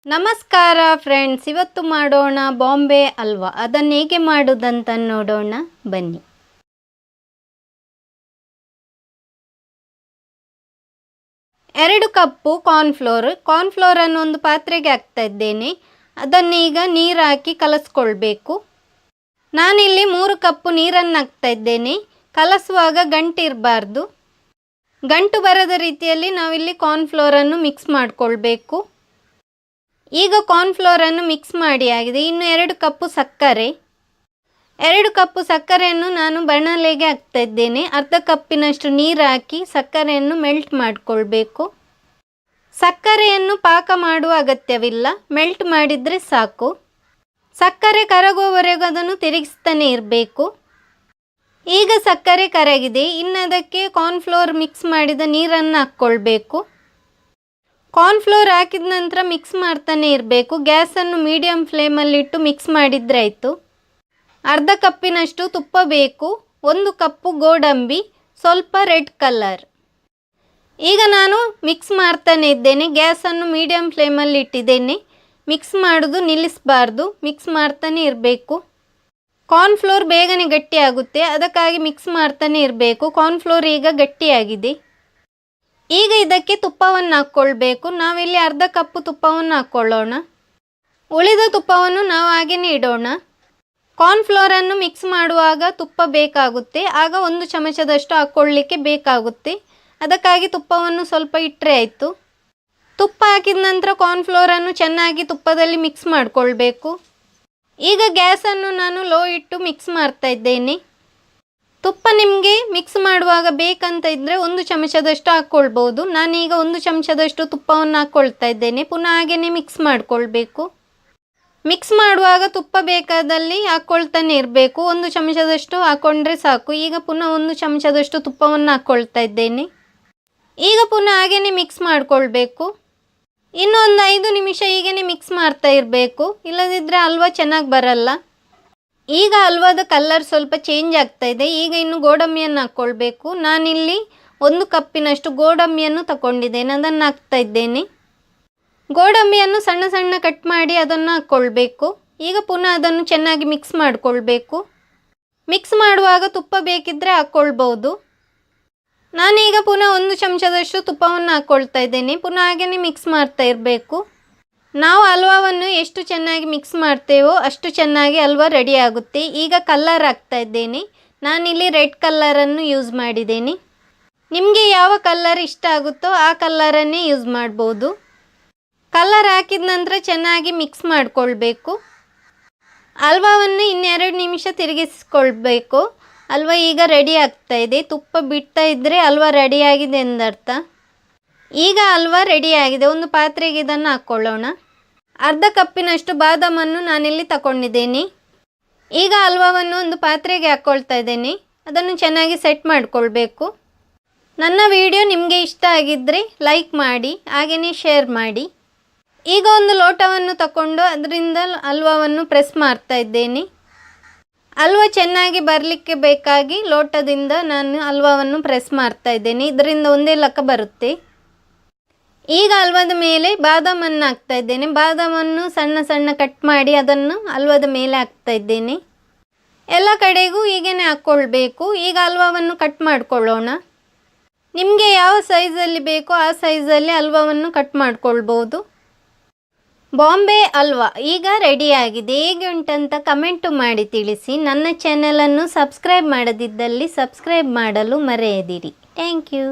ನಮಸ್ಕಾರ ಫ್ರೆಂಡ್ಸ್, ಇವತ್ತು ಮಾಡೋಣ ಬಾಂಬೆ ಹಲ್ವಾ. ಅದನ್ನು ಹೇಗೆ ಮಾಡೋದಂತ ನೋಡೋಣ ಬನ್ನಿ. ಎರಡು ಕಪ್ಪು ಕಾರ್ನ್ಫ್ಲೋರನ್ನು ಒಂದು ಪಾತ್ರೆಗೆ ಹಾಕ್ತಾ ಇದ್ದೇನೆ. ಅದನ್ನು ಈಗ ನೀರು ಹಾಕಿ ಕಲಸ್ಕೊಳ್ಬೇಕು. ನಾನಿಲ್ಲಿ 3 ಕಪ್ಪು ನೀರನ್ನು ಹಾಕ್ತಾ ಇದ್ದೇನೆ. ಕಲಸುವಾಗ ಗಂಟಿರಬಾರ್ದು. ಗಂಟು ಬರದ ರೀತಿಯಲ್ಲಿ ನಾವಿಲ್ಲಿ ಕಾರ್ನ್ಫ್ಲೋರನ್ನು ಮಿಕ್ಸ್ ಮಾಡಿಕೊಳ್ಬೇಕು. ಈಗ ಕಾರ್ನ್ಫ್ಲೋರನ್ನು ಮಿಕ್ಸ್ ಮಾಡಿ ಆಗಿದೆ. ಇನ್ನು 2 ಕಪ್ಪು ಸಕ್ಕರೆ. 2 ಕಪ್ಪು ಸಕ್ಕರೆಯನ್ನು ನಾನು ಬಾಣಲೆಗೆ ಹಾಕ್ತಾ ಇದ್ದೇನೆ. ಅರ್ಧ ಕಪ್ಪಿನಷ್ಟು ನೀರು ಹಾಕಿ ಸಕ್ಕರೆಯನ್ನು ಮೆಲ್ಟ್ ಮಾಡಿಕೊಳ್ಬೇಕು. ಸಕ್ಕರೆಯನ್ನು ಪಾಕ ಮಾಡುವ ಅಗತ್ಯವಿಲ್ಲ, ಮೆಲ್ಟ್ ಮಾಡಿದರೆ ಸಾಕು. ಸಕ್ಕರೆ ಕರಗುವವರೆಗೂ ಅದನ್ನು ತಿರುಗಿಸ್ತಾನೆ ಇರಬೇಕು. ಈಗ ಸಕ್ಕರೆ ಕರಗಿದೆ. ಇನ್ನು ಅದಕ್ಕೆ ಕಾರ್ನ್ಫ್ಲೋರ್ ಮಿಕ್ಸ್ ಮಾಡಿದ ನೀರನ್ನು ಹಾಕ್ಕೊಳ್ಬೇಕು. ಕಾರ್ನ್ಫ್ಲೋರ್ ಹಾಕಿದ ನಂತರ ಮಿಕ್ಸ್ ಮಾಡ್ತಾನೆ ಇರಬೇಕು. ಗ್ಯಾಸನ್ನು ಮೀಡಿಯಂ ಫ್ಲೇಮಲ್ಲಿಟ್ಟು ಮಿಕ್ಸ್ ಮಾಡಿದರೆ ಆಯಿತು. ಅರ್ಧ ಕಪ್ಪಿನಷ್ಟು ತುಪ್ಪ ಬೇಕು. 1 ಕಪ್ಪು ಗೋಡಂಬಿ, ಸ್ವಲ್ಪ ರೆಡ್ ಕಲರ್. ಈಗ ನಾನು ಮಿಕ್ಸ್ ಮಾಡ್ತಾನೆ ಇದ್ದೇನೆ. ಗ್ಯಾಸನ್ನು ಮೀಡಿಯಂ ಫ್ಲೇಮಲ್ಲಿ ಇಟ್ಟಿದ್ದೇನೆ. ಮಿಕ್ಸ್ ಮಾಡೋದು ನಿಲ್ಲಿಸಬಾರ್ದು, ಮಿಕ್ಸ್ ಮಾಡ್ತಾನೆ ಇರಬೇಕು. ಕಾರ್ನ್ಫ್ಲೋರ್ ಬೇಗನೆ ಗಟ್ಟಿಯಾಗುತ್ತೆ, ಅದಕ್ಕಾಗಿ ಮಿಕ್ಸ್ ಮಾಡ್ತಾನೆ ಇರಬೇಕು. ಕಾರ್ನ್ಫ್ಲೋರ್ ಈಗ ಗಟ್ಟಿಯಾಗಿದೆ. ಈಗ ಇದಕ್ಕೆ ತುಪ್ಪವನ್ನು ಹಾಕ್ಕೊಳ್ಬೇಕು. ನಾವಿಲ್ಲಿ ಅರ್ಧ ಕಪ್ಪು ತುಪ್ಪವನ್ನು ಹಾಕ್ಕೊಳ್ಳೋಣ. ಉಳಿದ ತುಪ್ಪವನ್ನು ನಾವು ಹಾಗೆಯೇ ಇಡೋಣ. ಕಾರ್ನ್ಫ್ಲೋರನ್ನು ಮಿಕ್ಸ್ ಮಾಡುವಾಗ ತುಪ್ಪ ಬೇಕಾಗುತ್ತೆ. ಆಗ 1 ಚಮಚದಷ್ಟು ಹಾಕ್ಕೊಳ್ಳಿಕ್ಕೆ ಬೇಕಾಗುತ್ತೆ. ಅದಕ್ಕಾಗಿ ತುಪ್ಪವನ್ನು ಸ್ವಲ್ಪ ಇಟ್ಟರೆ ಆಯಿತು. ತುಪ್ಪ ಹಾಕಿದ ನಂತರ ಕಾರ್ನ್ಫ್ಲೋರನ್ನು ಚೆನ್ನಾಗಿ ತುಪ್ಪದಲ್ಲಿ ಮಿಕ್ಸ್ ಮಾಡಿಕೊಳ್ಬೇಕು. ಈಗ ಗ್ಯಾಸನ್ನು ನಾನು ಲೋ ಇಟ್ಟು ಮಿಕ್ಸ್ ಮಾಡ್ತಾ ಇದ್ದೇನೆ. ತುಪ್ಪ ನಿಮಗೆ ಮಿಕ್ಸ್ ಮಾಡುವಾಗ ಬೇಕಂತ ಇದ್ದರೆ 1 ಚಮಚದಷ್ಟು ಹಾಕ್ಕೊಳ್ಬೋದು. ನಾನೀಗ 1 ಚಮಚದಷ್ಟು ತುಪ್ಪವನ್ನು ಹಾಕ್ಕೊಳ್ತಾ ಇದ್ದೇನೆ. ಪುನಃ ಹಾಗೆಯೇ ಮಿಕ್ಸ್ ಮಾಡಿಕೊಳ್ಬೇಕು. ಮಿಕ್ಸ್ ಮಾಡುವಾಗ ತುಪ್ಪ ಬೇಕಾದಲ್ಲಿ ಹಾಕ್ಕೊಳ್ತಾನೆ ಇರಬೇಕು. 1 ಚಮಚದಷ್ಟು ಹಾಕ್ಕೊಂಡ್ರೆ ಸಾಕು. ಈಗ ಪುನಃ 1 ಚಮಚದಷ್ಟು ತುಪ್ಪವನ್ನು ಹಾಕ್ಕೊಳ್ತಾ ಇದ್ದೇನೆ. ಈಗ ಪುನಃ ಹಾಗೆಯೇ ಮಿಕ್ಸ್ ಮಾಡಿಕೊಳ್ಬೇಕು. ಇನ್ನೂ ಒಂದು 5 ನಿಮಿಷ ಹೀಗೇ ಮಿಕ್ಸ್ ಮಾಡ್ತಾ ಇರಬೇಕು, ಇಲ್ಲದಿದ್ದರೆ ಹಲ್ವಾ ಚೆನ್ನಾಗಿ ಬರಲ್ಲ. ಈಗ ಹಲ್ವಾದ ಕಲರ್ ಸ್ವಲ್ಪ ಚೇಂಜ್ ಆಗ್ತಾ ಇದೆ. ಈಗ ಇನ್ನು ಗೋಡಂಬಿಯನ್ನು ಹಾಕ್ಕೊಳ್ಬೇಕು. ನಾನಿಲ್ಲಿ 1 ಕಪ್ಪಿನಷ್ಟು ಗೋಡಂಬಿಯನ್ನು ತಗೊಂಡಿದ್ದೇನೆ, ಅದನ್ನು ಹಾಕ್ತಾ ಇದ್ದೇನೆ. ಗೋಡಂಬಿಯನ್ನು ಸಣ್ಣ ಸಣ್ಣ ಕಟ್ ಮಾಡಿ ಅದನ್ನು ಹಾಕ್ಕೊಳ್ಬೇಕು. ಈಗ ಪುನಃ ಅದನ್ನು ಚೆನ್ನಾಗಿ ಮಿಕ್ಸ್ ಮಾಡಿಕೊಳ್ಬೇಕು. ಮಿಕ್ಸ್ ಮಾಡುವಾಗ ತುಪ್ಪ ಬೇಕಿದ್ದರೆ ಹಾಕ್ಕೊಳ್ಬೋದು. ನಾನೀಗ ಪುನಃ 1 ಚಮಚದಷ್ಟು ತುಪ್ಪವನ್ನು ಹಾಕ್ಕೊಳ್ತಾ ಇದ್ದೇನೆ. ಪುನಃ ಹಾಗೆಯೇ ಮಿಕ್ಸ್ ಮಾಡ್ತಾ ಇರಬೇಕು. ನಾವು ಹಲ್ವಾವನ್ನು ಎಷ್ಟು ಚೆನ್ನಾಗಿ ಮಿಕ್ಸ್ ಮಾಡ್ತೇವೋ ಅಷ್ಟು ಚೆನ್ನಾಗಿ ಹಲ್ವಾ ರೆಡಿ ಆಗುತ್ತೆ. ಈಗ ಕಲರ್ ಹಾಕ್ತಾ ಇದ್ದೇನೆ. ನಾನಿಲ್ಲಿ ರೆಡ್ ಕಲರನ್ನು ಯೂಸ್ ಮಾಡಿದ್ದೇನೆ. ನಿಮಗೆ ಯಾವ ಕಲರ್ ಇಷ್ಟ ಆಗುತ್ತೋ ಆ ಕಲರನ್ನೇ ಯೂಸ್ ಮಾಡ್ಬೋದು. ಕಲರ್ ಹಾಕಿದ ನಂತರ ಚೆನ್ನಾಗಿ ಮಿಕ್ಸ್ ಮಾಡಿಕೊಳ್ಬೇಕು. ಹಲ್ವಾವನ್ನು 2 ನಿಮಿಷ ತಿರುಗಿಸ್ಕೊಳ್ಬೇಕು. ಹಲ್ವಾ ಈಗ ರೆಡಿ ಆಗ್ತಾ ಇದೆ. ತುಪ್ಪ ಬಿಡ್ತಾ ಇದ್ದರೆ ಹಲ್ವಾ ರೆಡಿಯಾಗಿದೆ ಎಂದರ್ಥ. ಈಗ ಹಲ್ವಾ ರೆಡಿಯಾಗಿದೆ. ಒಂದು ಪಾತ್ರೆಗೆ ಇದನ್ನು ಹಾಕ್ಕೊಳ್ಳೋಣ. ಅರ್ಧ ಕಪ್ಪಿನಷ್ಟು ಬಾದಾಮನ್ನು ನಾನಿಲ್ಲಿ ತಗೊಂಡಿದ್ದೇನೆ. ಈಗ ಹಲ್ವಾವನ್ನು ಒಂದು ಪಾತ್ರೆಗೆ ಹಾಕ್ಕೊಳ್ತಾ ಇದ್ದೇನೆ. ಅದನ್ನು ಚೆನ್ನಾಗಿ ಸೆಟ್ ಮಾಡಿಕೊಳ್ಬೇಕು. ನನ್ನ ವಿಡಿಯೋ ನಿಮಗೆ ಇಷ್ಟ ಆಗಿದ್ದರೆ ಲೈಕ್ ಮಾಡಿ, ಹಾಗೆಯೇ ಶೇರ್ ಮಾಡಿ. ಈಗ ಒಂದು ಲೋಟವನ್ನು ತಗೊಂಡು ಅದರಿಂದ ಹಲ್ವಾವನ್ನು ಪ್ರೆಸ್ ಮಾಡ್ತಾ ಇದ್ದೇನೆ. ಹಲ್ವಾ ಚೆನ್ನಾಗಿ ಬರಲಿಕ್ಕೆ ಬೇಕಾಗಿ ಲೋಟದಿಂದ ನಾನು ಹಲ್ವಾವನ್ನು ಪ್ರೆಸ್ ಮಾಡ್ತಾ ಇದ್ದೇನೆ. ಇದರಿಂದ ಒಂದೇ ಲಕ್ಕ ಬರುತ್ತೆ. ಈಗ ಹಲ್ವಾದ ಮೇಲೆ ಬಾದಾಮನ್ನು ಹಾಕ್ತಾ ಇದ್ದೇನೆ. ಬಾದಾಮನ್ನು ಸಣ್ಣ ಸಣ್ಣ ಕಟ್ ಮಾಡಿ ಅದನ್ನು ಹಲ್ವಾದ ಮೇಲೆ ಹಾಕ್ತಾ ಇದ್ದೇನೆ. ಎಲ್ಲ ಕಡೆಗೂ ಹೀಗೇ ಹಾಕ್ಕೊಳ್ಬೇಕು. ಈಗ ಹಲ್ವಾವನ್ನು ಕಟ್ ಮಾಡಿಕೊಳ್ಳೋಣ. ನಿಮಗೆ ಯಾವ ಸೈಜಲ್ಲಿ ಬೇಕೋ ಆ ಸೈಜಲ್ಲಿ ಹಲ್ವಾವನ್ನು ಕಟ್ ಮಾಡಿಕೊಳ್ಬೋದು. ಬಾಂಬೆ ಹಲ್ವಾ ಈಗ ರೆಡಿಯಾಗಿದೆ. ಹೇಗೆ ಉಂಟಂತ ಕಮೆಂಟು ಮಾಡಿ ತಿಳಿಸಿ. ನನ್ನ ಚಾನಲನ್ನು ಸಬ್ಸ್ಕ್ರೈಬ್ ಮಾಡದಿದ್ದಲ್ಲಿ ಸಬ್ಸ್ಕ್ರೈಬ್ ಮಾಡಲು ಮರೆಯದಿರಿ. Thank you.